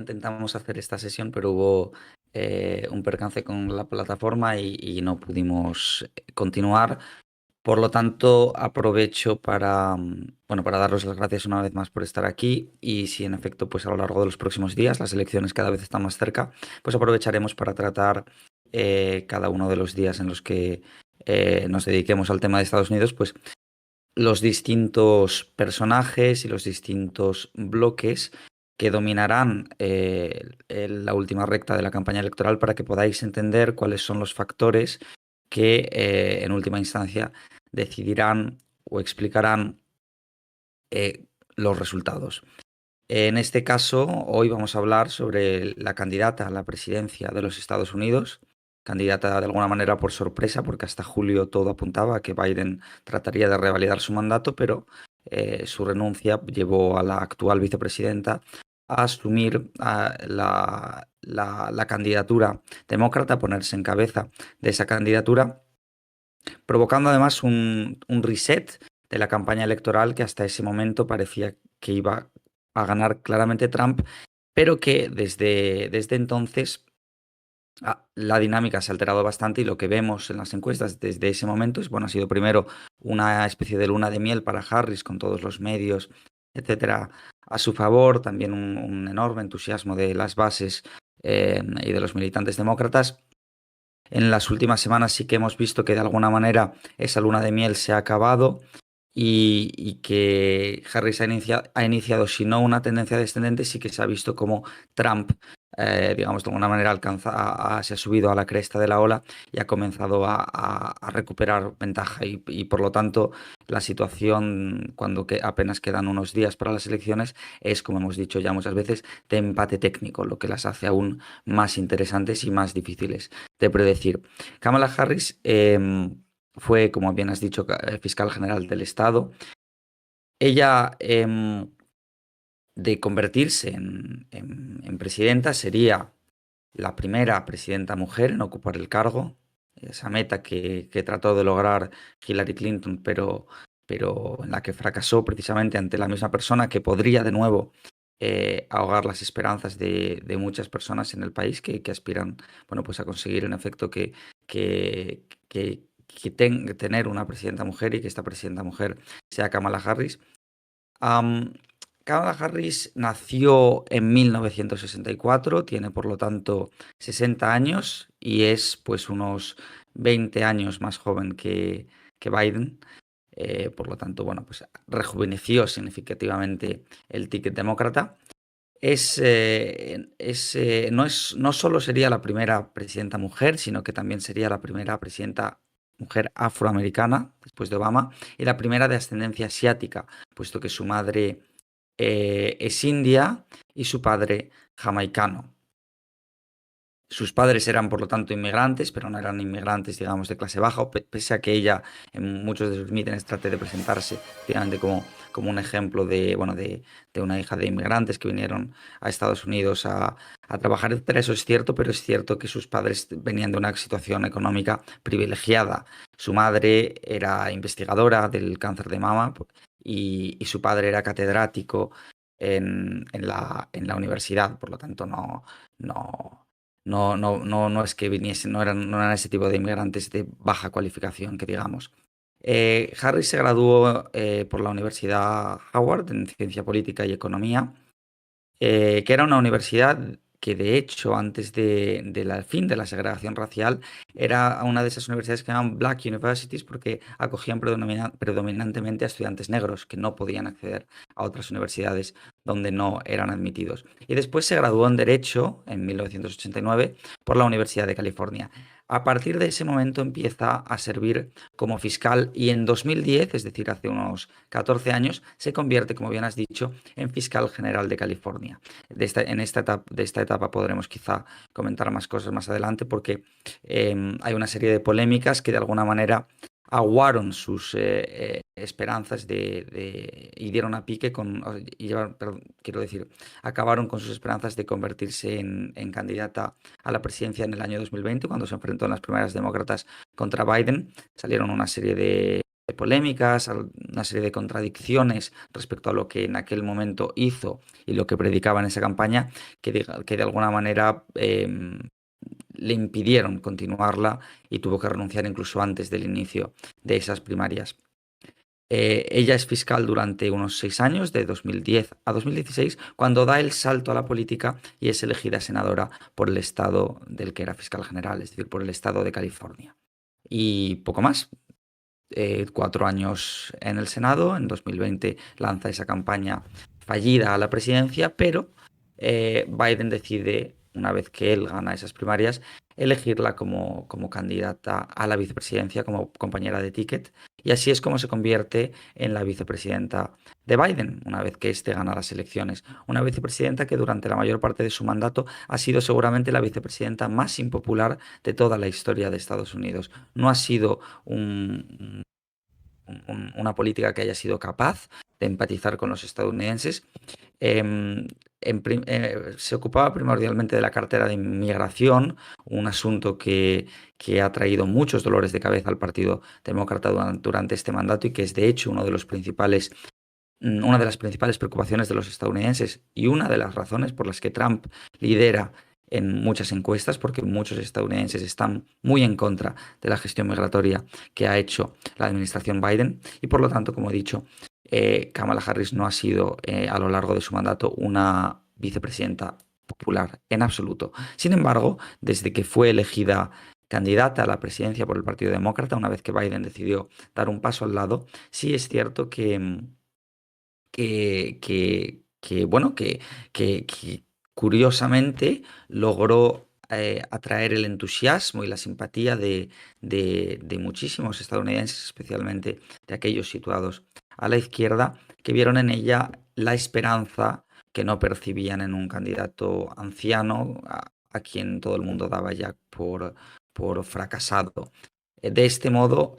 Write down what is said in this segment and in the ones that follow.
Intentamos hacer esta sesión, pero hubo un percance con la plataforma y no pudimos continuar. Por lo tanto, aprovecho para, bueno, para daros las gracias una vez más por estar aquí y si en efecto, pues a lo largo de los próximos días las elecciones cada vez están más cerca, pues aprovecharemos para tratar cada uno de los días en los que nos dediquemos al tema de Estados Unidos, pues los distintos personajes y los distintos bloques que dominarán la última recta de la campaña electoral para que podáis entender cuáles son los factores que en última instancia decidirán o explicarán los resultados. En este caso, hoy vamos a hablar sobre la candidata a la presidencia de los Estados Unidos, candidata de alguna manera por sorpresa, porque hasta julio todo apuntaba a que Biden trataría de revalidar su mandato, pero su renuncia llevó a la actual vicepresidenta a asumir la candidatura demócrata, a ponerse en cabeza de esa candidatura, provocando además un reset de la campaña electoral que hasta ese momento parecía que iba a ganar claramente Trump, pero que desde entonces la dinámica se ha alterado bastante y lo que vemos en las encuestas desde ese momento es, bueno, ha sido primero una especie de luna de miel para Harris con todos los medios, etcétera, a su favor, también un enorme entusiasmo de las bases y de los militantes demócratas. En las últimas semanas sí que hemos visto que de alguna manera esa luna de miel se ha acabado y que Harris ha iniciado, si no una tendencia descendente, sí que se ha visto como Trump, digamos, de alguna manera se ha subido a la cresta de la ola y ha comenzado a recuperar ventaja y por lo tanto la situación cuando apenas quedan unos días para las elecciones es, como hemos dicho ya muchas veces, de empate técnico, lo que las hace aún más interesantes y más difíciles de predecir. Kamala Harris fue, como bien has dicho, fiscal general del Estado. Ella, de convertirse en presidenta, sería la primera presidenta mujer en ocupar el cargo. Esa meta que trató de lograr Hillary Clinton, pero en la que fracasó precisamente ante la misma persona que podría de nuevo ahogar las esperanzas de muchas personas en el país que aspiran, bueno, pues a conseguir en efecto que, tener una presidenta mujer y que esta presidenta mujer sea Kamala Harris. Am, Kamala Harris nació en 1964, tiene por lo tanto 60 años y es pues unos 20 años más joven que Biden. Por lo tanto, bueno, pues rejuveneció significativamente el ticket demócrata. No solo sería la primera presidenta mujer, sino que también sería la primera presidenta mujer afroamericana, después de Obama, y la primera de ascendencia asiática, puesto que su madre es india y su padre jamaicano. Sus padres eran, por lo tanto, inmigrantes, pero no eran inmigrantes, digamos, de clase baja, pese a que ella en muchos de sus mítines trate de presentarse efectivamente como un ejemplo bueno, de una hija de inmigrantes que vinieron a Estados Unidos a trabajar, etcétera. Eso es cierto, pero es cierto que sus padres venían de una situación económica privilegiada. Su madre era investigadora del cáncer de mama y su padre era catedrático en la universidad, por lo tanto, no. No es que viniesen, no eran ese tipo de inmigrantes de baja cualificación, que digamos. Harris se graduó por la Universidad Howard en Ciencia Política y Economía, que era una universidad que de hecho antes del fin de la segregación racial era una de esas universidades que llaman Black Universities porque acogían predominantemente a estudiantes negros que no podían acceder a otras universidades donde no eran admitidos. Y después se graduó en Derecho en 1989 por la Universidad de California. A partir de ese momento empieza a servir como fiscal y en 2010, es decir, hace unos 14 años, se convierte, como bien has dicho, en fiscal general de California. De esta etapa podremos quizá comentar más cosas más adelante porque hay una serie de polémicas que de alguna manera aguaron sus esperanzas y dieron a pique perdón, quiero decir, acabaron con sus esperanzas de convertirse en candidata a la presidencia en el año 2020, cuando se enfrentó en las primarias demócratas contra Biden. Salieron una serie de polémicas, una serie de contradicciones respecto a lo que en aquel momento hizo y lo que predicaba en esa campaña, que de alguna manera le impidieron continuarla y tuvo que renunciar incluso antes del inicio de esas primarias. Ella es fiscal durante unos 6 años, de 2010 a 2016, cuando da el salto a la política y es elegida senadora por el estado del que era fiscal general, es decir, por el estado de California. Y poco más. 4 años en el Senado, en 2020 lanza esa campaña fallida a la presidencia, pero Biden decide, una vez que él gana esas primarias, elegirla como candidata a la vicepresidencia, como compañera de ticket, y así es como se convierte en la vicepresidenta de Biden, una vez que éste gana las elecciones. Una vicepresidenta que durante la mayor parte de su mandato ha sido seguramente la vicepresidenta más impopular de toda la historia de Estados Unidos. No ha sido una política que haya sido capaz de empatizar con los estadounidenses. Em, Se ocupaba primordialmente de la cartera de inmigración, un asunto que ha traído muchos dolores de cabeza al Partido Demócrata durante este mandato y que es de hecho una de las principales preocupaciones de los estadounidenses y una de las razones por las que Trump lidera en muchas encuestas, porque muchos estadounidenses están muy en contra de la gestión migratoria que ha hecho la administración Biden y por lo tanto, como he dicho, Kamala Harris no ha sido a lo largo de su mandato una vicepresidenta popular en absoluto. Sin embargo, desde que fue elegida candidata a la presidencia por el Partido Demócrata, una vez que Biden decidió dar un paso al lado, sí es cierto bueno, que curiosamente logró atraer el entusiasmo y la simpatía de muchísimos estadounidenses, especialmente de aquellos situados a la izquierda, que vieron en ella la esperanza que no percibían en un candidato anciano a quien todo el mundo daba ya por fracasado. De este modo,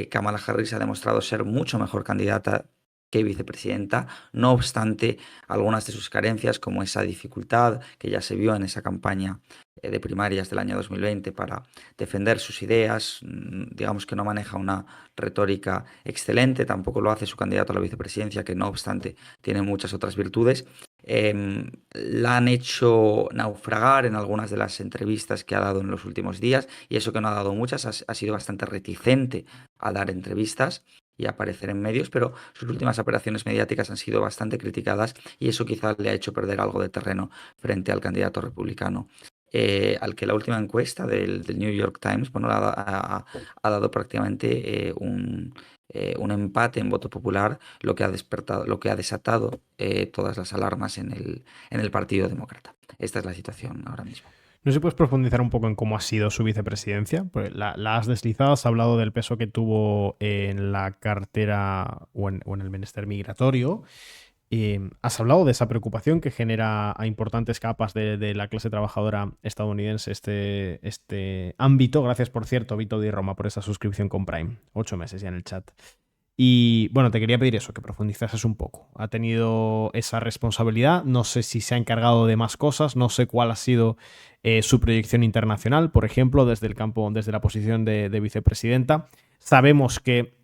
Kamala Harris ha demostrado ser mucho mejor candidata que vicepresidenta, no obstante algunas de sus carencias, como esa dificultad que ya se vio en esa campaña de primarias del año 2020 para defender sus ideas, digamos que no maneja una retórica excelente, tampoco lo hace su candidato a la vicepresidencia, que no obstante tiene muchas otras virtudes. La han hecho naufragar en algunas de las entrevistas que ha dado en los últimos días, y eso que no ha dado muchas, ha sido bastante reticente a dar entrevistas y aparecer en medios, pero sus últimas apariciones mediáticas han sido bastante criticadas y eso quizás le ha hecho perder algo de terreno frente al candidato republicano. Al que la última encuesta del New York Times, bueno, ha dado prácticamente un empate en voto popular, lo que ha desatado todas las alarmas en el Partido Demócrata. Esta es la situación ahora mismo. No sé si puedes profundizar un poco en cómo ha sido su vicepresidencia. Pues la has deslizado, has hablado del peso que tuvo en la cartera o en el menester migratorio. Has hablado de esa preocupación que genera a importantes capas de la clase trabajadora estadounidense este ámbito. Gracias, por cierto, Vito Di Roma, por esa suscripción con Prime. 8 meses ya en el chat. Y bueno, te quería pedir eso, que profundizases un poco. Ha tenido esa responsabilidad, no sé si se ha encargado de más cosas, no sé cuál ha sido su proyección internacional, por ejemplo, desde el campo, desde la posición de vicepresidenta. Sabemos que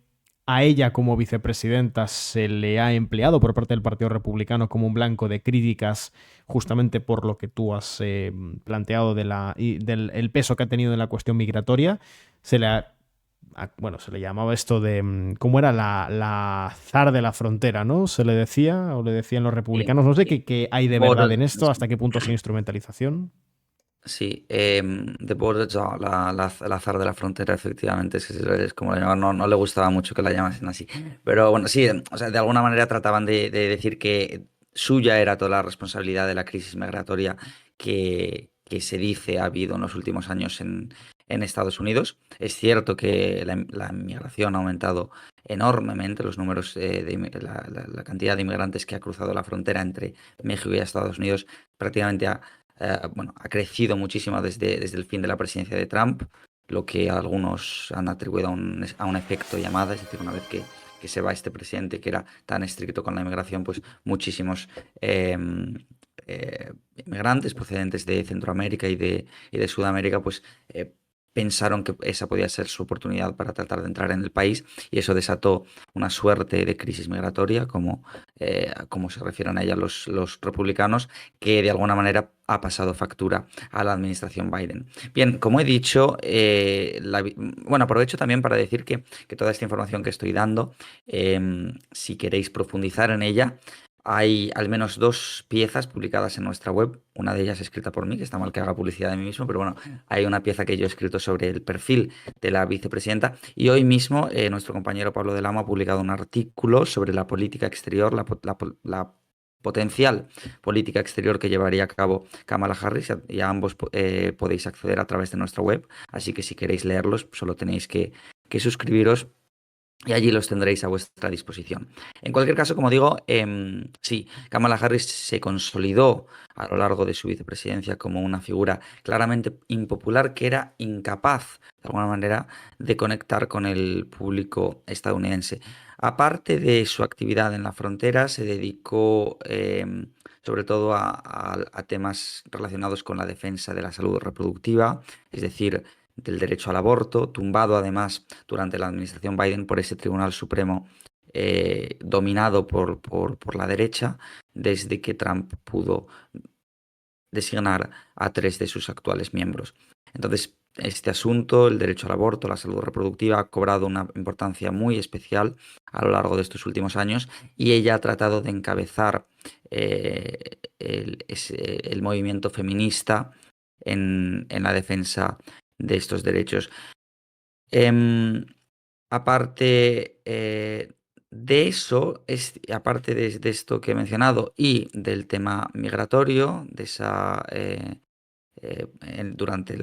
a ella como vicepresidenta se le ha empleado por parte del Partido Republicano como un blanco de críticas justamente por lo que tú has planteado del el peso que ha tenido en la cuestión migratoria. Se le ha bueno, se le llamaba esto de, ¿cómo era? La zar de la frontera, ¿no? Se le decía, o le decían los Sí, republicanos. No sé sí. qué hay de verdad Border- en esto, hasta qué punto es instrumentalización. Sí, The Border Jaw, la zar de la frontera, efectivamente, es como la llamaban, no le gustaba mucho que la llamasen así. Pero bueno, sí, o sea, de alguna manera trataban de decir que suya era toda la responsabilidad de la crisis migratoria que se dice ha habido en los últimos años en Estados Unidos. Es cierto que la inmigración ha aumentado enormemente, los números la cantidad de inmigrantes que ha cruzado la frontera entre México y Estados Unidos prácticamente bueno, ha crecido muchísimo desde el fin de la presidencia de Trump, lo que algunos han atribuido a un efecto llamada, es decir, una vez que se va este presidente que era tan estricto con la inmigración, pues muchísimos eh, inmigrantes procedentes de Centroamérica y de Sudamérica, pues pensaron que esa podía ser su oportunidad para tratar de entrar en el país y eso desató una suerte de crisis migratoria, como se refieren a ella los republicanos, que de alguna manera ha pasado factura a la administración Biden. Bien, como he dicho, bueno, aprovecho también para decir que toda esta información que estoy dando, si queréis profundizar en ella, hay al menos dos piezas publicadas en nuestra web, una de ellas escrita por mí, que está mal que haga publicidad de mí mismo, pero bueno, hay una pieza que yo he escrito sobre el perfil de la vicepresidenta y hoy mismo nuestro compañero Pablo de Lama ha publicado un artículo sobre la política exterior, la potencial política exterior que llevaría a cabo Kamala Harris y a ambos podéis acceder a través de nuestra web, así que si queréis leerlos solo tenéis que suscribiros y allí los tendréis a vuestra disposición. En cualquier caso, como digo, sí, Kamala Harris se consolidó a lo largo de su vicepresidencia como una figura claramente impopular que era incapaz, de alguna manera, de conectar con el público estadounidense. Aparte de su actividad en la frontera, se dedicó sobre todo a temas relacionados con la defensa de la salud reproductiva, es decir, del derecho al aborto, tumbado además durante la administración Biden por ese Tribunal Supremo dominado por la derecha, desde que Trump pudo designar a tres de sus actuales miembros. Entonces, este asunto, el derecho al aborto, la salud reproductiva, ha cobrado una importancia muy especial a lo largo de estos últimos años y ella ha tratado de encabezar el movimiento feminista en la defensa de estos derechos. Em, Aparte de eso, aparte de esto que he mencionado y del tema migratorio, de esa durante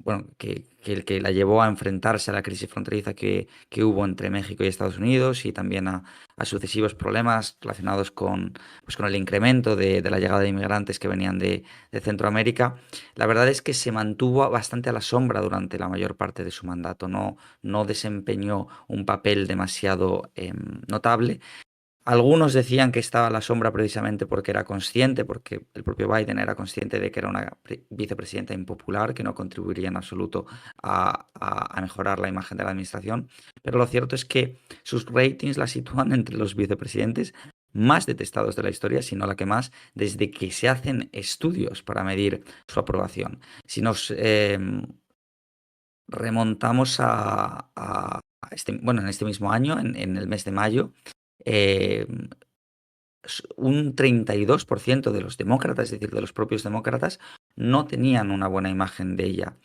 bueno, que la llevó a enfrentarse a la crisis fronteriza que hubo entre México y Estados Unidos y también a sucesivos problemas relacionados pues, con el incremento de la llegada de inmigrantes que venían de Centroamérica. La verdad es que se mantuvo bastante a la sombra durante la mayor parte de su mandato, no desempeñó un papel demasiado notable. Algunos decían que estaba a la sombra precisamente porque era consciente, porque el propio Biden era consciente de que era una vicepresidenta impopular, que no contribuiría en absoluto a mejorar la imagen de la administración. Pero lo cierto es que sus ratings la sitúan entre los vicepresidentes más detestados de la historia, si no la que más, desde que se hacen estudios para medir su aprobación. Si nos remontamos bueno, en este mismo año, en el mes de mayo, eh, un 32% de los demócratas, es decir, de los propios demócratas, no tenían una buena imagen de ella.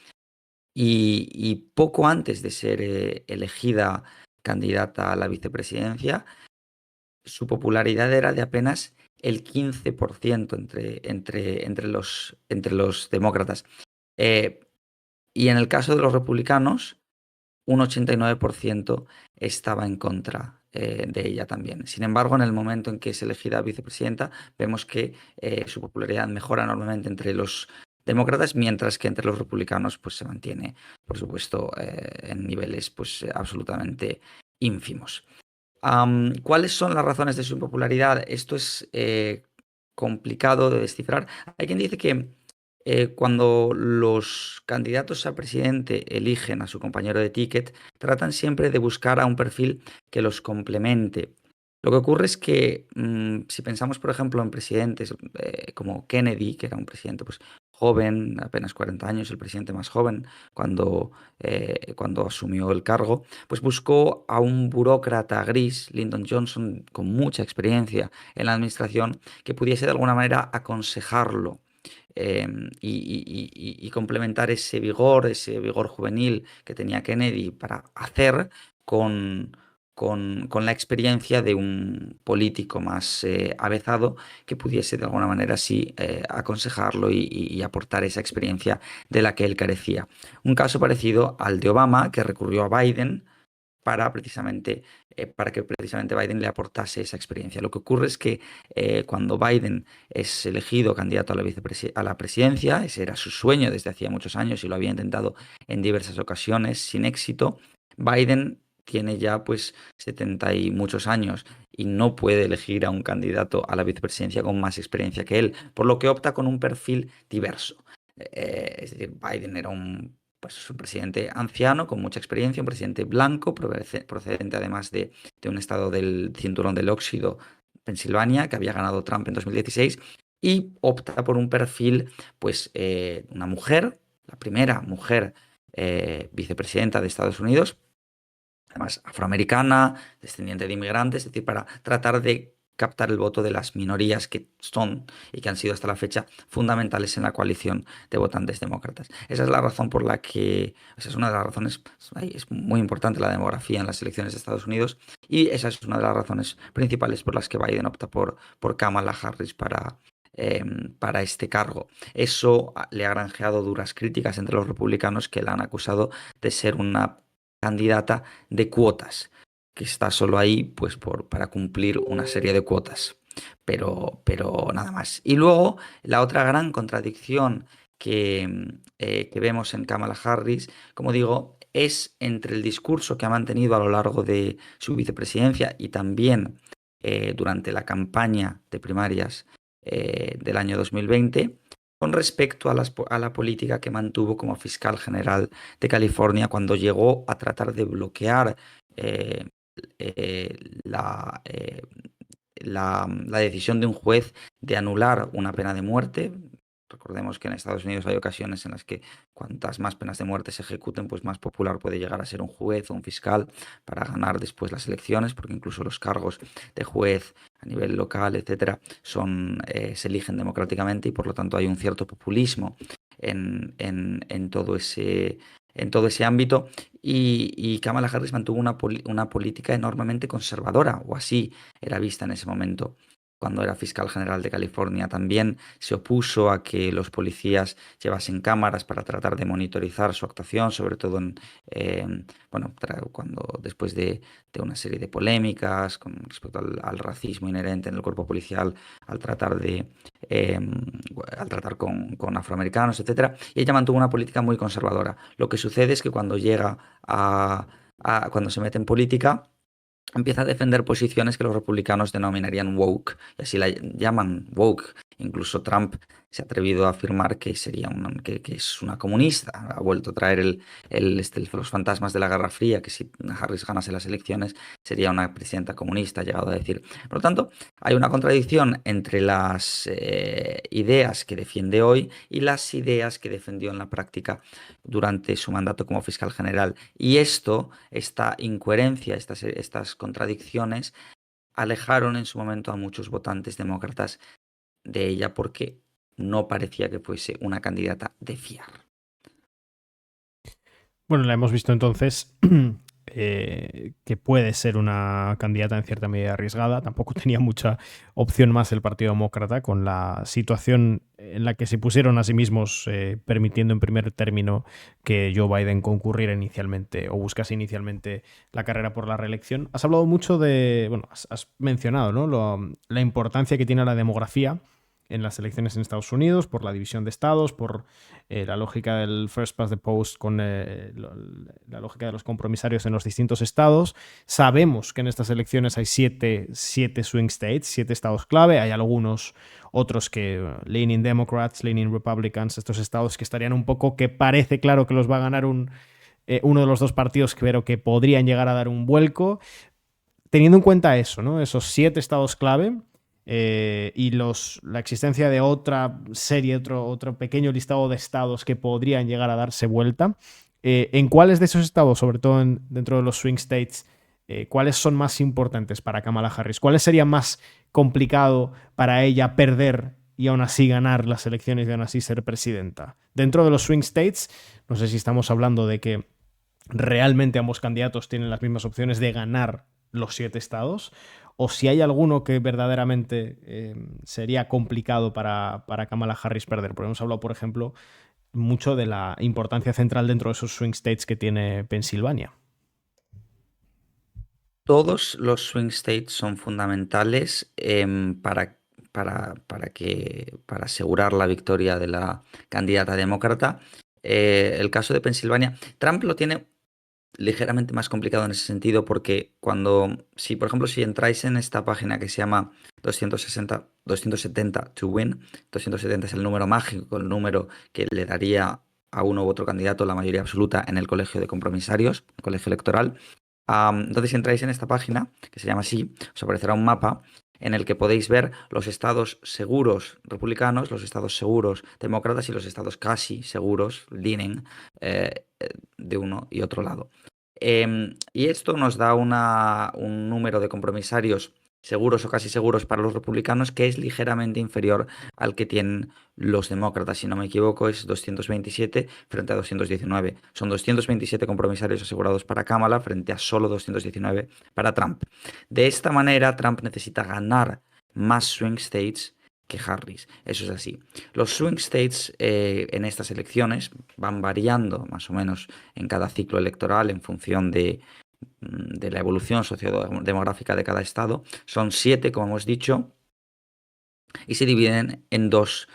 Y poco antes de ser elegida candidata a la vicepresidencia, su popularidad era de apenas el 15% entre los demócratas. Eh, y en el caso de los republicanos, un 89% estaba en contra de ella también. Sin embargo, en el momento en que es elegida vicepresidenta, vemos que su popularidad mejora enormemente entre los demócratas, mientras que entre los republicanos pues, se mantiene, por supuesto, en niveles pues, absolutamente ínfimos. ¿Cuáles son las razones de su impopularidad? Esto es complicado de descifrar. Hay quien dice que cuando los candidatos a presidente eligen a su compañero de ticket, tratan siempre de buscar a un perfil que los complemente. Lo que ocurre es que si pensamos, por ejemplo, en presidentes como Kennedy, que era un presidente pues, joven, apenas 40 años, el presidente más joven cuando asumió el cargo, pues buscó a un burócrata gris, Lyndon Johnson, con mucha experiencia en la administración, que pudiese de alguna manera aconsejarlo y complementar ese vigor juvenil que tenía Kennedy para hacer con, con la experiencia de un político más avezado que pudiese de alguna manera sí aconsejarlo y aportar esa experiencia de la que él carecía. Un caso parecido al de Obama, que recurrió a Biden para que precisamente Biden le aportase esa experiencia. Lo que ocurre es que cuando Biden es elegido candidato a a la presidencia, ese era su sueño desde hacía muchos años y lo había intentado en diversas ocasiones sin éxito, Biden tiene ya pues 70 y muchos años y no puede elegir a un candidato a la vicepresidencia con más experiencia que él, por lo que opta con un perfil diverso. Es decir, Biden era un pues es un presidente anciano con mucha experiencia, un presidente blanco, procedente además de un estado del cinturón del óxido, Pensilvania, que había ganado Trump en 2016, y opta por un perfil, pues una mujer, la primera mujer vicepresidenta de Estados Unidos, además afroamericana, descendiente de inmigrantes, es decir, para tratar de captar el voto de las minorías que son y que han sido hasta la fecha fundamentales en la coalición de votantes demócratas. Esa es la razón por la que, esa es una de las razones, es muy importante la demografía en las elecciones de Estados Unidos, y esa es una de las razones principales por las que Biden opta por Kamala Harris para este cargo. Eso le ha granjeado duras críticas entre los republicanos, que la han acusado de ser una candidata de cuotas, que está solo ahí pues para cumplir una serie de cuotas, pero nada más. Y luego la otra gran contradicción que vemos en Kamala Harris, como digo, es entre el discurso que ha mantenido a lo largo de su vicepresidencia y también durante la campaña de primarias del año 2020, con respecto a la política que mantuvo como fiscal general de California cuando llegó a tratar de bloquear eh, eh, la, eh, la decisión de un juez de anular una pena de muerte. Recordemos que en Estados Unidos hay ocasiones en las que cuantas más penas de muerte se ejecuten, pues más popular puede llegar a ser un juez o un fiscal para ganar después las elecciones, porque incluso los cargos de juez a nivel local, etcétera, se eligen democráticamente, y por lo tanto hay un cierto populismo en todo ese ámbito. Y Kamala Harris mantuvo una política enormemente conservadora, o así era vista en ese momento. Cuando era fiscal general de California, también se opuso a que los policías llevasen cámaras para tratar de monitorizar su actuación, sobre todo bueno, cuando después de una serie de polémicas con respecto al racismo inherente en el cuerpo policial, al tratar eh, al tratar con afroamericanos, etcétera. Y ella mantuvo una política muy conservadora. Lo que sucede es que cuando llega cuando se mete en política, empieza a defender posiciones que los republicanos denominarían woke, y así la llaman woke. Incluso Trump se ha atrevido a afirmar que que es una comunista. Ha vuelto a traer los fantasmas de la Guerra Fría, que si Harris ganase las elecciones sería una presidenta comunista, ha llegado a decir. Por lo tanto, hay una contradicción entre las ideas que defiende hoy y las ideas que defendió en la práctica durante su mandato como fiscal general. Y esta incoherencia, estas contradicciones, alejaron en su momento a muchos votantes demócratas de ella, porque no parecía que fuese una candidata de fiar. Bueno, la hemos visto entonces que puede ser una candidata en cierta medida arriesgada. Tampoco tenía mucha opción más el Partido Demócrata con la situación en la que se pusieron a sí mismos, permitiendo en primer término que Joe Biden concurriera inicialmente o buscase inicialmente la carrera por la reelección. Has hablado mucho bueno, has mencionado, ¿no? La importancia que tiene la demografía en las elecciones en Estados Unidos, por la división de estados, por la lógica del first past the post con la lógica de los compromisarios en los distintos estados. Sabemos que en estas elecciones hay siete swing states, 7 estados clave. Hay algunos otros que leaning Democrats, leaning Republicans, estos estados que estarían un poco, que parece claro que los va a ganar uno de los dos partidos, pero que podrían llegar a dar un vuelco. Teniendo en cuenta eso, ¿no? Esos 7 estados clave, y la existencia de otra serie, otro pequeño listado de estados que podrían llegar a darse vuelta. ¿En cuáles de esos estados, sobre todo dentro de los swing states, cuáles son más importantes para Kamala Harris? ¿Cuáles sería más complicado para ella perder y aún así ganar las elecciones y aún así ser presidenta? Dentro de los swing states, no sé si estamos hablando de que realmente ambos candidatos tienen las mismas opciones de ganar los 7 estados, o si hay alguno que verdaderamente sería complicado para Kamala Harris perder. Porque hemos hablado, por ejemplo, mucho de la importancia central dentro de esos swing states que tiene Pensilvania. Todos los swing states son fundamentales para asegurar la victoria de la candidata demócrata. El caso de Pensilvania, Trump lo tiene ligeramente más complicado en ese sentido, porque si por ejemplo, si entráis en esta página que se llama 270 to win, 270 es el número mágico, el número que le daría a uno u otro candidato la mayoría absoluta en el colegio de compromisarios, el colegio electoral. Entonces, si entráis en esta página, que se llama así, os aparecerá un mapa en el que podéis ver los estados seguros republicanos, los estados seguros demócratas y los estados casi seguros, leaning, de uno y otro lado. Y esto nos da un número de compromisarios seguros o casi seguros para los republicanos que es ligeramente inferior al que tienen los demócratas. Si no me equivoco, es 227 frente a 219. Son 227 compromisarios asegurados para Kamala frente a solo 219 para Trump. De esta manera, Trump necesita ganar más swing states que Harris. Eso es así. Los swing states en estas elecciones van variando más o menos en cada ciclo electoral en función de la evolución sociodemográfica de cada estado. Son 7, como hemos dicho, y se dividen en 2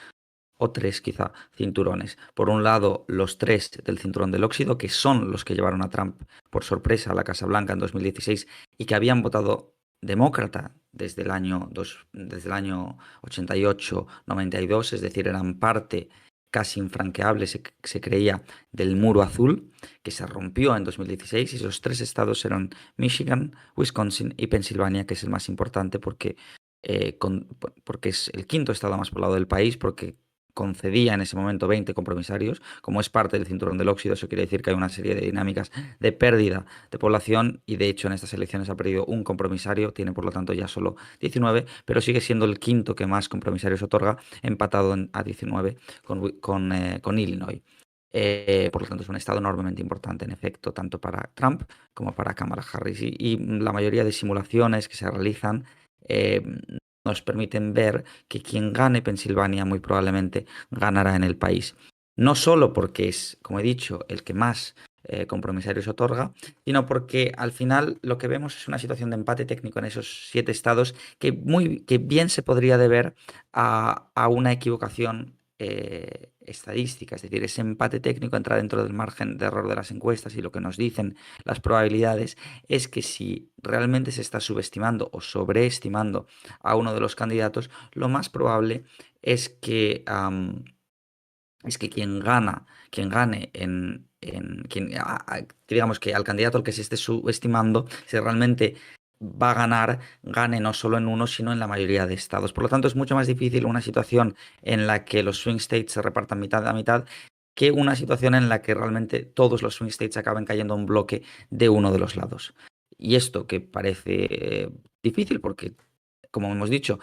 o 3 quizá cinturones. Por un lado, los 3 del cinturón del óxido, que son los que llevaron a Trump por sorpresa a la Casa Blanca en 2016 y que habían votado demócrata desde el año 88-92, es decir, eran parte casi infranqueable, se creía, del muro azul, que se rompió en 2016, y esos 3 estados eran Michigan, Wisconsin y Pensilvania, que es el más importante porque es el quinto estado más poblado del país, porque concedía en ese momento 20 compromisarios. Como es parte del cinturón del óxido, eso quiere decir que hay una serie de dinámicas de pérdida de población y de hecho en estas elecciones ha perdido un compromisario, tiene por lo tanto ya solo 19, pero sigue siendo el quinto que más compromisarios otorga, empatado a 19 con Illinois. Por lo tanto, es un estado enormemente importante, en efecto, tanto para Trump como para Kamala Harris. Y la mayoría de simulaciones que se realizan eh, nos permiten ver que quien gane Pensilvania muy probablemente ganará en el país. No solo porque es, como he dicho, el que más compromisarios otorga, sino porque al final lo que vemos es una situación de empate técnico en esos 7 estados que bien se podría deber a una equivocación estadística, es decir, ese empate técnico entra dentro del margen de error de las encuestas y lo que nos dicen las probabilidades es que si realmente se está subestimando o sobreestimando a uno de los candidatos, lo más probable es que quien gane digamos que al candidato al que se esté subestimando, si realmente va a ganar, gane no solo en uno, sino en la mayoría de estados. Por lo tanto, es mucho más difícil una situación en la que los swing states se repartan mitad a mitad que una situación en la que realmente todos los swing states acaben cayendo en bloque de uno de los lados. Y esto que parece difícil porque, como hemos dicho,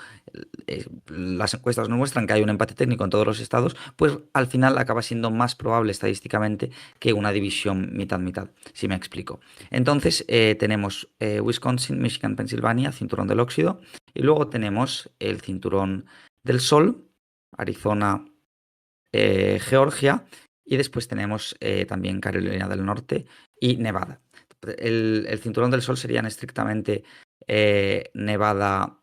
las encuestas nos muestran que hay un empate técnico en todos los estados, pues al final acaba siendo más probable estadísticamente que una división mitad-mitad, si me explico. Entonces tenemos Wisconsin, Michigan, Pensilvania, cinturón del óxido, y luego tenemos el cinturón del sol, Arizona, Georgia, y después tenemos también Carolina del Norte y Nevada. El cinturón del sol serían estrictamente Nevada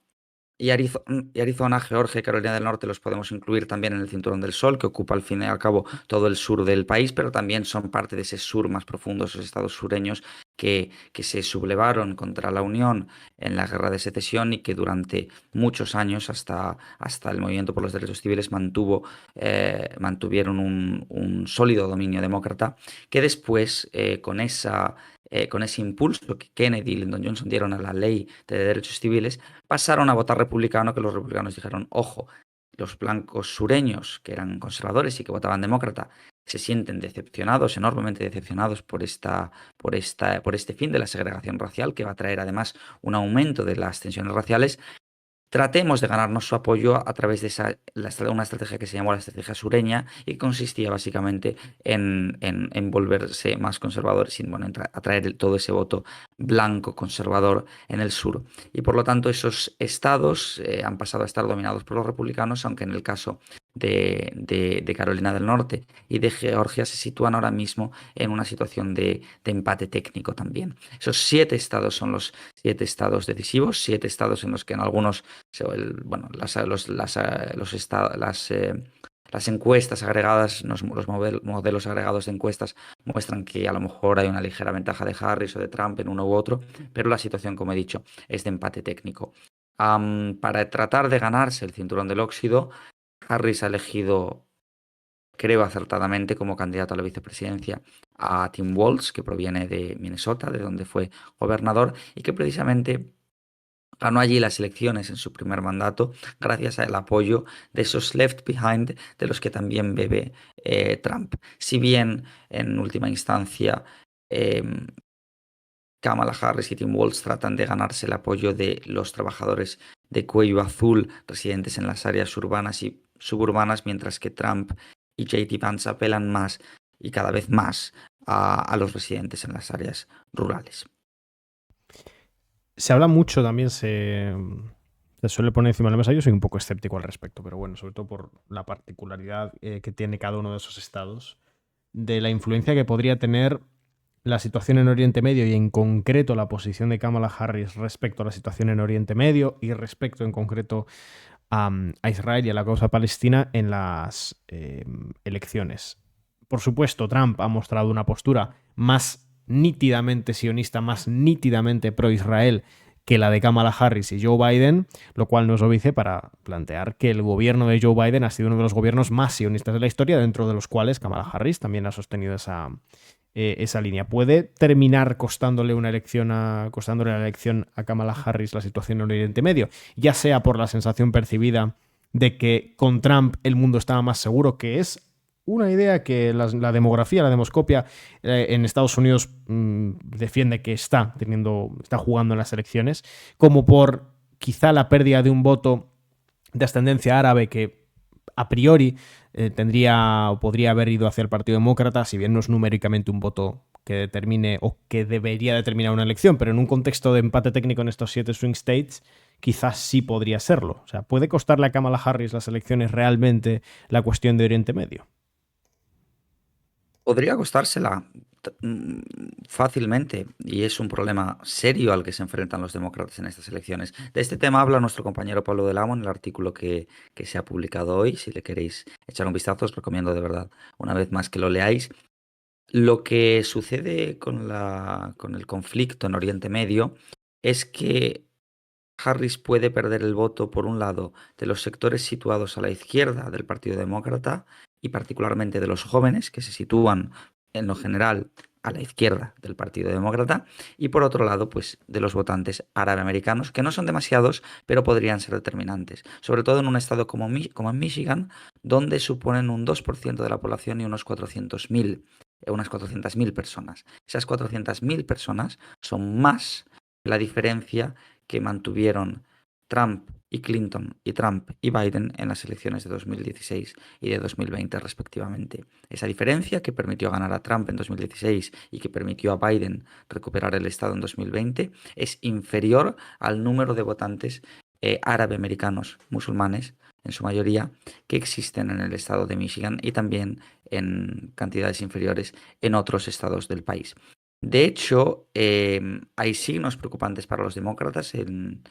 y Arizona, Georgia y Carolina del Norte los podemos incluir también en el Cinturón del Sol, que ocupa al fin y al cabo todo el sur del país, pero también son parte de ese sur más profundo, esos estados sureños que se sublevaron contra la Unión en la Guerra de Secesión y que durante muchos años, hasta el movimiento por los derechos civiles, mantuvieron un sólido dominio demócrata, que después, con ese impulso que Kennedy y Lyndon Johnson dieron a la ley de derechos civiles, pasaron a votar republicano, que los republicanos dijeron, ojo, los blancos sureños, que eran conservadores y que votaban demócrata, se sienten decepcionados, enormemente decepcionados por este fin de la segregación racial, que va a traer además un aumento de las tensiones raciales. Tratemos de ganarnos su apoyo a través de una estrategia que se llamó la estrategia sureña y que consistía básicamente en volverse más conservadores y bueno, atraer todo ese voto blanco conservador en el sur. Y por lo tanto esos estados han pasado a estar dominados por los republicanos, aunque en el caso de Carolina del Norte y de Georgia se sitúan ahora mismo en una situación de empate técnico también. Esos 7 estados son los 7 estados decisivos, 7 estados en los que en algunos bueno, las encuestas agregadas, los modelos agregados de encuestas muestran que a lo mejor hay una ligera ventaja de Harris o de Trump en uno u otro, pero la situación, como he dicho, es de empate técnico. Para tratar de ganarse el cinturón del óxido, Harris ha elegido creo acertadamente como candidato a la vicepresidencia a Tim Walz, que proviene de Minnesota, de donde fue gobernador, y que precisamente ganó allí las elecciones en su primer mandato gracias al apoyo de esos left behind de los que también bebe Trump. Si bien en última instancia em, Kamala Harris y Tim Walz tratan de ganarse el apoyo de los trabajadores de cuello azul residentes en las áreas urbanas y suburbanas, mientras que Trump y JD Vance apelan más y cada vez más a los residentes en las áreas rurales. Se habla mucho también, se suele poner encima de la mesa. Yo soy un poco escéptico al respecto, pero bueno, sobre todo por la particularidad que tiene cada uno de esos estados, de la influencia que podría tener la situación en Oriente Medio y en concreto la posición de Kamala Harris respecto a la situación en Oriente Medio y respecto en concreto a Israel y a la causa palestina en las elecciones. Por supuesto, Trump ha mostrado una postura más nítidamente sionista, más nítidamente pro-Israel que la de Kamala Harris y Joe Biden, lo cual nos obedece para plantear que el gobierno de Joe Biden ha sido uno de los gobiernos más sionistas de la historia, dentro de los cuales Kamala Harris también ha sostenido esa línea. ¿Puede terminar costándole costándole la elección a Kamala Harris la situación en Oriente Medio? Ya sea por la sensación percibida de que con Trump el mundo estaba más seguro, que es una idea que la demografía, la demoscopia en Estados Unidos defiende que está jugando en las elecciones, como por quizá la pérdida de un voto de ascendencia árabe que a priori tendría o podría haber ido hacia el Partido Demócrata, si bien no es numéricamente un voto que determine o que debería determinar una elección, pero en un contexto de empate técnico en estos 7 swing states, quizás sí podría serlo. O sea, ¿puede costarle a Kamala Harris las elecciones realmente la cuestión de Oriente Medio? Podría costársela fácilmente y es un problema serio al que se enfrentan los demócratas en estas elecciones. De este tema habla nuestro compañero Pablo Del Amo en el artículo que se ha publicado hoy. Si le queréis echar un vistazo, os recomiendo de verdad una vez más que lo leáis. Lo que sucede con el conflicto en Oriente Medio es que Harris puede perder el voto, por un lado, de los sectores situados a la izquierda del Partido Demócrata y particularmente de los jóvenes que se sitúan en lo general a la izquierda del Partido Demócrata y por otro lado, pues de los votantes árabe-americanos, que no son demasiados, pero podrían ser determinantes, sobre todo en un estado como en Michigan, donde suponen un 2% de la población y unas 400.000 personas. Esas 400.000 personas son más que la diferencia que mantuvieron Trump y Clinton y Trump y Biden en las elecciones de 2016 y de 2020 respectivamente. Esa diferencia que permitió ganar a Trump en 2016 y que permitió a Biden recuperar el estado en 2020 es inferior al número de votantes árabe-americanos musulmanes, en su mayoría, que existen en el estado de Michigan y también en cantidades inferiores en otros estados del país. De hecho, hay signos preocupantes para los demócratas. En-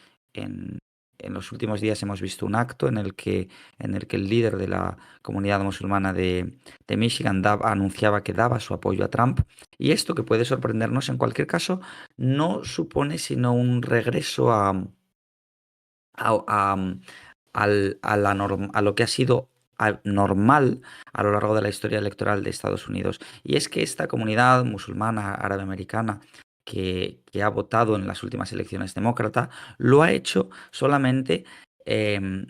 en los últimos días hemos visto un acto en el que el líder de la comunidad musulmana de Michigan anunciaba que daba su apoyo a Trump. Y esto, que puede sorprendernos en cualquier caso, no supone sino un regreso a- a- a lo que ha sido normal a lo largo de la historia electoral de Estados Unidos. Y es que esta comunidad musulmana árabe-americana que ha votado en las últimas elecciones demócrata lo ha hecho solamente em,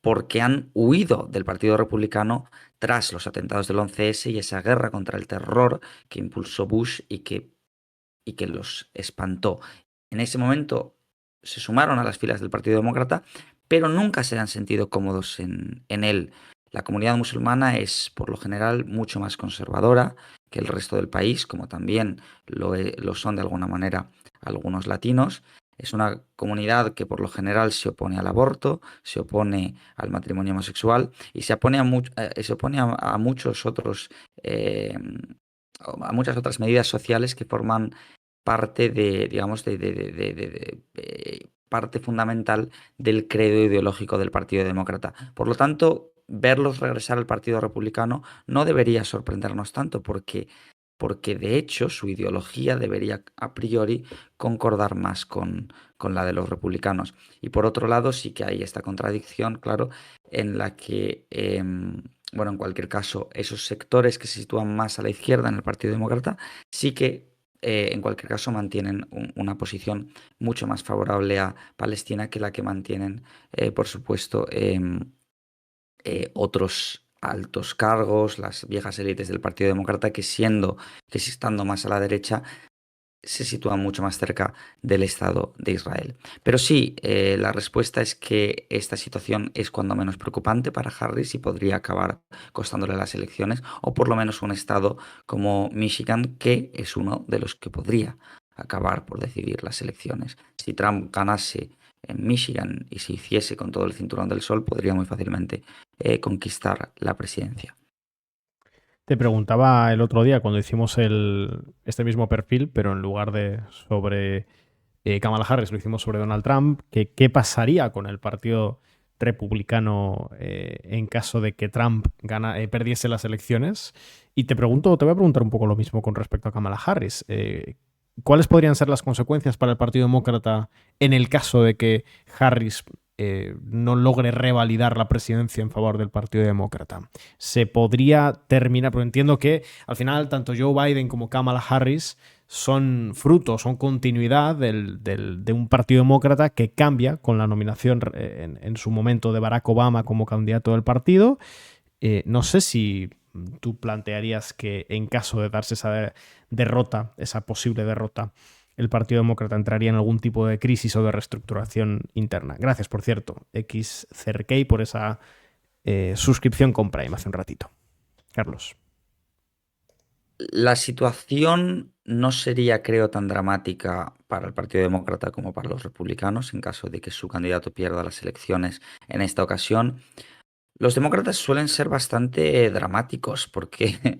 porque han huido del Partido Republicano tras los atentados del 11S y esa guerra contra el terror que impulsó Bush y que los espantó. En ese momento se sumaron a las filas del Partido Demócrata, pero nunca se han sentido cómodos en él. La comunidad musulmana es, por lo general, mucho más conservadora que el resto del país, como también lo son de alguna manera algunos latinos. Es una comunidad que por lo general se opone al aborto, se opone al matrimonio homosexual y se opone a muchos otros, a muchas otras medidas sociales que forman parte de, digamos, parte fundamental del credo ideológico del Partido Demócrata. Por lo tanto, verlos regresar al Partido Republicano no debería sorprendernos tanto, porque de hecho su ideología debería a priori concordar más con la de los republicanos. Y por otro lado, sí que hay esta contradicción, claro, en la que bueno, en cualquier caso, esos sectores que se sitúan más a la izquierda en el Partido Demócrata sí que, en cualquier caso, mantienen una posición mucho más favorable a Palestina que la que mantienen, por supuesto, otros altos cargos, las viejas élites del Partido Demócrata, que si estando más a la derecha, se sitúa mucho más cerca del Estado de Israel. Pero sí, la respuesta es que esta situación es cuando menos preocupante para Harris y podría acabar costándole las elecciones, o por lo menos un estado como Michigan, que es uno de los que podría acabar por decidir las elecciones. Si Trump ganase en Michigan y se hiciese con todo el cinturón del sol, podría muy fácilmente conquistar la presidencia. Te preguntaba el otro día cuando hicimos este mismo perfil, pero en lugar de sobre Kamala Harris, lo hicimos sobre Donald Trump, que qué pasaría con el Partido Republicano en caso de que Trump perdiese las elecciones. Y te voy a preguntar un poco lo mismo con respecto a Kamala Harris. ¿Cuáles podrían ser las consecuencias para el Partido Demócrata en el caso de que Harris no logre revalidar la presidencia en favor del Partido Demócrata? Se podría terminar, pero entiendo que al final tanto Joe Biden como Kamala Harris son frutos, son continuidad de un Partido Demócrata que cambia con la nominación en su momento de Barack Obama como candidato del partido. No sé si tú plantearías que en caso de darse esa derrota, esa posible derrota, el Partido Demócrata entraría en algún tipo de crisis o de reestructuración interna. Gracias, por cierto, X Cerkey, por esa suscripción con Prime hace un ratito. Carlos. La situación no sería, creo, tan dramática para el Partido Demócrata como para los republicanos en caso de que su candidato pierda las elecciones en esta ocasión. Los demócratas suelen ser bastante dramáticos porque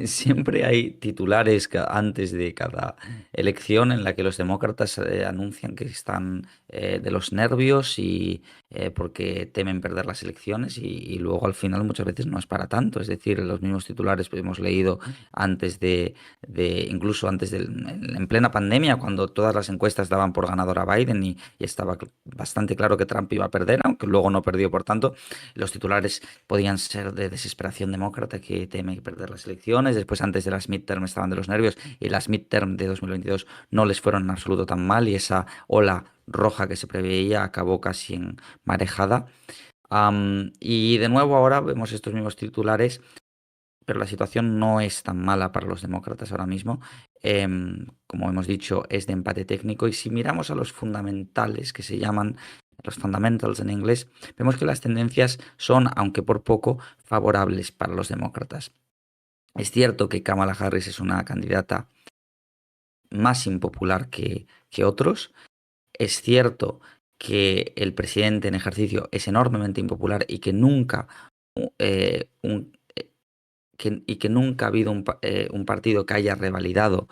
siempre hay titulares antes de cada elección en la que los demócratas anuncian que están de los nervios y porque temen perder las elecciones y luego al final muchas veces no es para tanto. Es decir, los mismos titulares que hemos leído antes incluso en plena pandemia, cuando todas las encuestas daban por ganador a Biden y estaba bastante claro que Trump iba a perder, aunque luego no perdió por tanto. Los titulares podían ser de desesperación demócrata que teme perder las elecciones. Después, antes de las midterm, estaban de los nervios y las midterm de 2022 no les fueron en absoluto tan mal y esa ola roja que se preveía acabó casi en marejada. Y de nuevo ahora vemos estos mismos titulares, pero la situación no es tan mala para los demócratas ahora mismo. Como hemos dicho, es de empate técnico y si miramos a los fundamentales que se llaman los fundamentals en inglés, vemos que las tendencias son, aunque por poco, favorables para los demócratas. Es cierto que Kamala Harris es una candidata más impopular que otros. Es cierto que el presidente en ejercicio es enormemente impopular y que nunca que nunca ha habido un partido que haya revalidado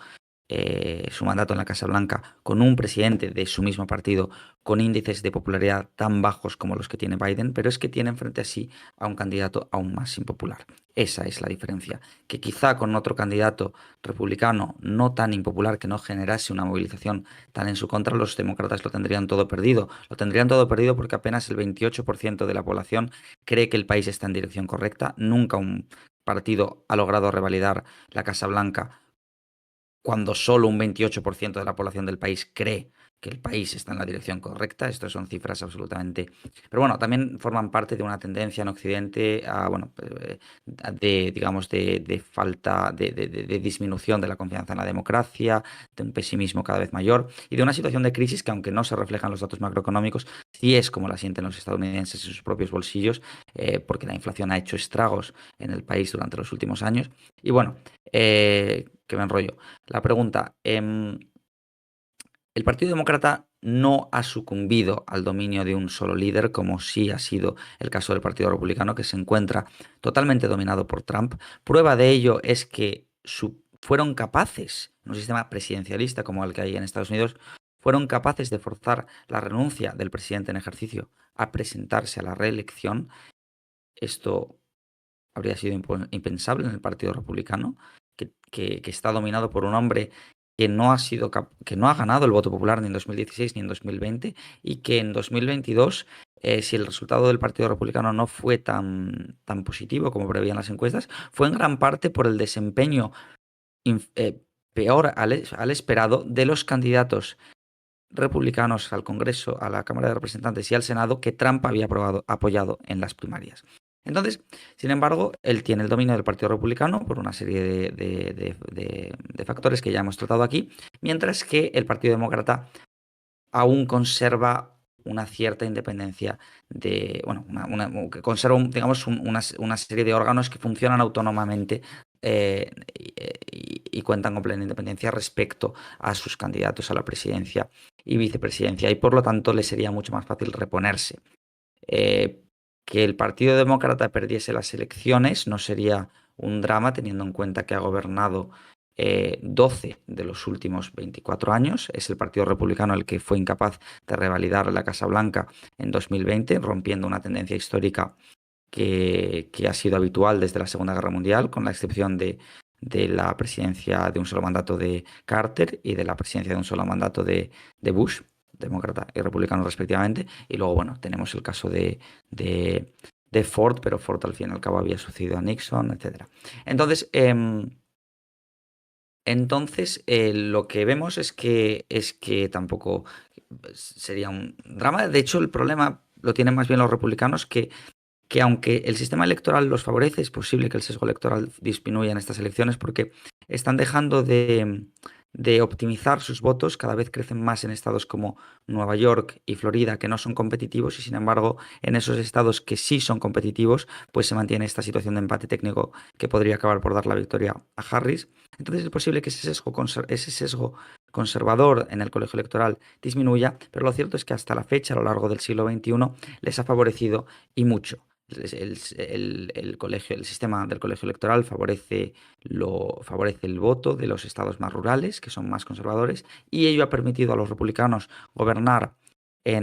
su mandato en la Casa Blanca con un presidente de su mismo partido con índices de popularidad tan bajos como los que tiene Biden, pero es que tienen frente a sí a un candidato aún más impopular. Esa es la diferencia, que quizá con otro candidato republicano no tan impopular que no generase una movilización tan en su contra, los demócratas lo tendrían todo perdido. Lo tendrían todo perdido porque apenas el 28% de la población cree que el país está en dirección correcta. Nunca un partido ha logrado revalidar la Casa Blanca cuando solo un 28% de la población del país cree que el país está en la dirección correcta. Estas son cifras absolutamente. Pero bueno, también forman parte de una tendencia en Occidente a, bueno, digamos, de falta, de disminución de la confianza en la democracia, de un pesimismo cada vez mayor y de una situación de crisis que, aunque no se reflejan los datos macroeconómicos, sí es como la sienten los estadounidenses en sus propios bolsillos, porque la inflación ha hecho estragos en el país durante los últimos años. Y bueno, que me enrollo. La pregunta, el Partido Demócrata no ha sucumbido al dominio de un solo líder, como sí ha sido el caso del Partido Republicano, que se encuentra totalmente dominado por Trump. Prueba de ello es que fueron capaces, en un sistema presidencialista como el que hay en Estados Unidos, fueron capaces de forzar la renuncia del presidente en ejercicio a presentarse a la reelección. Esto habría sido impensable en el Partido Republicano, que está dominado por un hombre que no ha ganado el voto popular ni en 2016 ni en 2020 y que en 2022 si el resultado del Partido Republicano no fue tan positivo como preveían las encuestas, fue en gran parte por el desempeño peor al esperado de los candidatos republicanos al Congreso, a la Cámara de Representantes y al Senado que Trump había apoyado en las primarias. Entonces, sin embargo, él tiene el dominio del Partido Republicano por una serie de factores que ya hemos tratado aquí, mientras que el Partido Demócrata aún conserva una cierta independencia bueno, que conserva, digamos, una serie de órganos que funcionan autónomamente y cuentan con plena independencia respecto a sus candidatos a la presidencia y vicepresidencia, y por lo tanto le sería mucho más fácil reponerse. Eh, que el Partido Demócrata perdiese las elecciones no sería un drama, teniendo en cuenta que ha gobernado 12 de los últimos 24 años. Es el Partido Republicano el que fue incapaz de revalidar la Casa Blanca en 2020, rompiendo una tendencia histórica que ha sido habitual desde la Segunda Guerra Mundial, con la excepción de la presidencia de un solo mandato de Carter y de la presidencia de un solo mandato de Bush, demócrata y republicano respectivamente. Y luego, bueno, tenemos el caso de Ford, pero Ford al fin y al cabo había sucedido a Nixon, etc. Entonces, lo que vemos es que tampoco sería un drama. De hecho, el problema lo tienen más bien los republicanos, que aunque el sistema electoral los favorece, es posible que el sesgo electoral disminuya en estas elecciones porque están dejando de optimizar sus votos, cada vez crecen más en estados como Nueva York y Florida, que no son competitivos, y sin embargo en esos estados que sí son competitivos, pues se mantiene esta situación de empate técnico que podría acabar por dar la victoria a Harris. Entonces es posible que ese sesgo conservador en el colegio electoral disminuya, pero lo cierto es que hasta la fecha, a lo largo del siglo XXI, les ha favorecido y mucho. El sistema del colegio electoral favorece el voto de los estados más rurales, que son más conservadores, y ello ha permitido a los republicanos gobernar a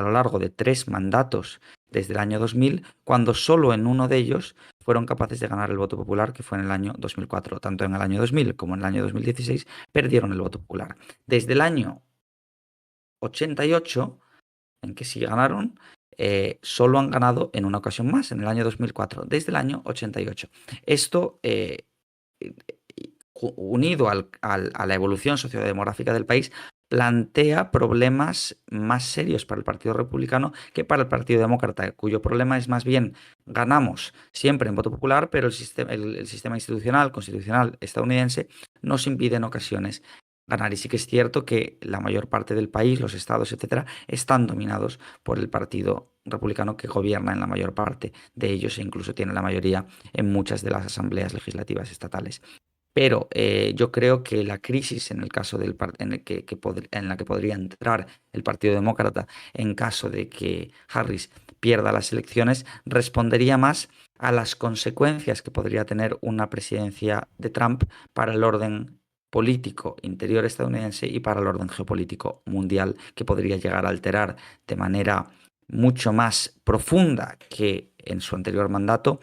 lo largo de 3 mandatos desde el año 2000, cuando solo en uno de ellos fueron capaces de ganar el voto popular, que fue en el año 2004. Tanto en el año 2000 como en el año 2016 perdieron el voto popular. Desde el año 88, en que sí ganaron, solo han ganado en una ocasión más, en el año 2004, desde el año 88. Esto, unido a la evolución sociodemográfica del país, plantea problemas más serios para el Partido Republicano que para el Partido Demócrata, cuyo problema es más bien ganamos siempre en voto popular, pero el sistema institucional, constitucional estadounidense nos impide en ocasiones ganar. Y sí que es cierto que la mayor parte del país, los estados, etcétera, están dominados por el Partido Republicano, que gobierna en la mayor parte de ellos e incluso tiene la mayoría en muchas de las asambleas legislativas estatales. Pero yo creo que la crisis en el caso en la que podría entrar el Partido Demócrata en caso de que Harris pierda las elecciones respondería más a las consecuencias que podría tener una presidencia de Trump para el orden político interior estadounidense y para el orden geopolítico mundial, que podría llegar a alterar de manera mucho más profunda que en su anterior mandato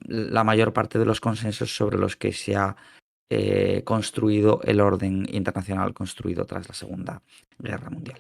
la mayor parte de los consensos sobre los que se ha construido el orden internacional construido tras la Segunda Guerra Mundial.